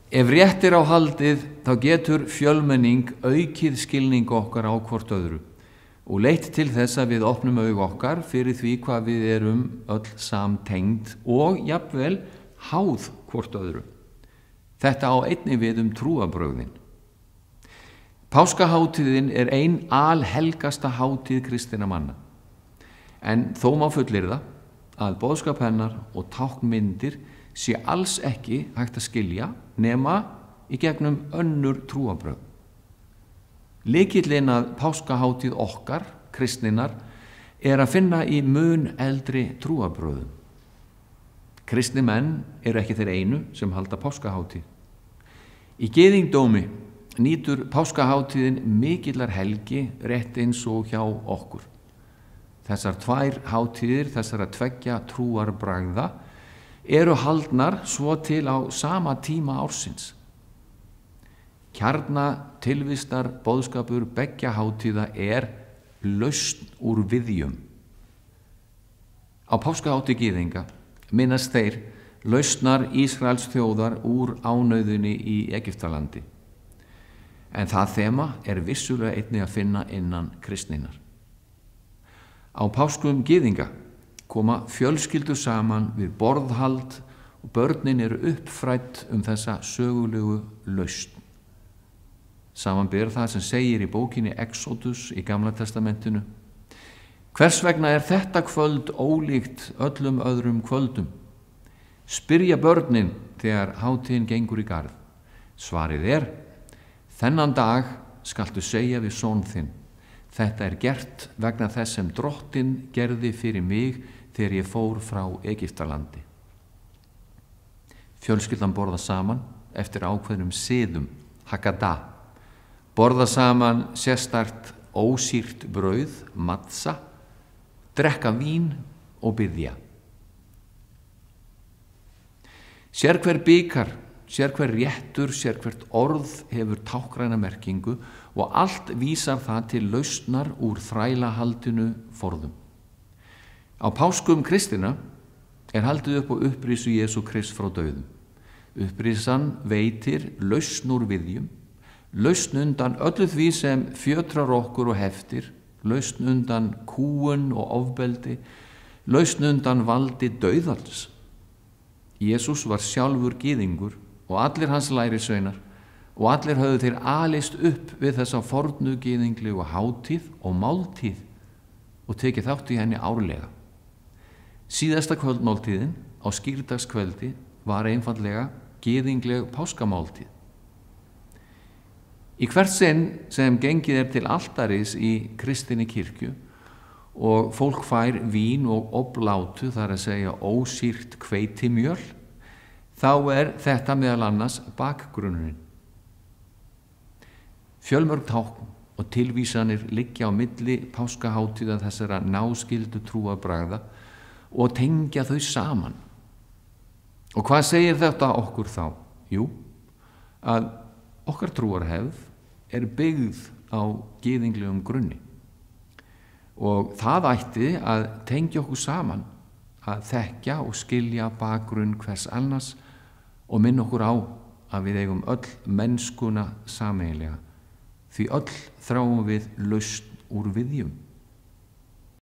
Ef rétt á haldið, þá getur fjölmenning aukið skilning okkar á hvort öðru og leitt til þess að við opnum augu okkar fyrir því hvað við erum öll samtengd og jafnvel háð hvort öðru. Þetta á einnig við trúarbrögðin. Páskahátíðin er ein alhelgasta hátíð kristinna manna, en þó má fullyrða að boðskap hennar og táknmyndir sé alls ekki hægt að skilja nema í gegnum önnur trúarbrögð. Lykillinn að páskahátíð okkar, kristninnar, er að finna í mun eldri trúarbrögðum. Kristni menn eru ekki þeir einu sem halda páskahátíð. Í gyðingdómi nýtur páskahátíðin mikillar helgi rétt eins og hjá okkur. Þessar tvær hátíðir, þessara tveggja trúarbragða, eru haldnar svo til á sama tíma ársins. Kjarnatilvistar boðskapur beggja hátíða er lausn úr viðjum. Á páskahátíð gyðinga minnast þeir lausnar Ísraels þjóðar úr ánauðunni í Egyptalandi. En það þema er vissulega einnig að finna innan kristninnar. Á páskum gyðinga koma fjölskyldur saman við borðhald og börnin eru uppfrædd þessa sögulegu lausn. Samanber það sem segir í bókinni Exodus í Gamla testamentinu: Hvers vegna er þetta kvöld ólíkt öllum öðrum kvöldum? Spyrja börnin þegar hátíðin gengur í garð. Svarið er: Þennan dag skaltu segja við son þinn: Þetta er gert vegna þess sem Drottinn gerði fyrir mig þegar ég fór frá Egyptalandi. Fjölskyldan borða saman eftir ákveðnum siðum, haggadah. Borða saman sérstakt ósýrt brauð, matzah, drekka vín og biðja. Sérhver bikar, sérhver réttur, sérhvert orð hefur táknræna merkingu og allt vísar það til lausnar úr þrælahaldinu forðum. Á páskum kristina er haldið upp á upprisu Jesú Krists frá dauðum. Upprisan veitir lausn úr viðjum, lausn undan öllu því sem fjötrar okkur og heftir, lausn undan kúgun og ofbeldi, lausn undan valdi dauðals. Jesús var sjálfur gyðingur og allir hans lærisveinar og allir höfðu þeir alist upp við þessa fornu gyðinglegu hátíð og máltíð og tekið þátt í henni árlega. Síðasta kvöldmáltíðin á skýrdagskvöldi var einfaldlega gyðingleg páskamáltíð. Í hvert sinn sem gengið er til altaris í kristinni kirkju og fólk fær vín og oblátu, þar að segja ósýrt hveitimjöl, þá er þetta meðal annars bakgrunnurinn. Fjölmörg tákn og tilvísanir liggja á milli páskahátíða þessara náskyldu trúarbragða og tengja þau saman. Og hvað segir þetta okkur þá? Jú, að okkar trúarhefð er byggð á gyðinglegum grunni og það ætti að tengja okkur saman, að þekkja og skilja bakgrunn hvers annars og minna okkur á að við eigum öll mennskuna sameiginlega, því öll þráum við lausn úr viðjum.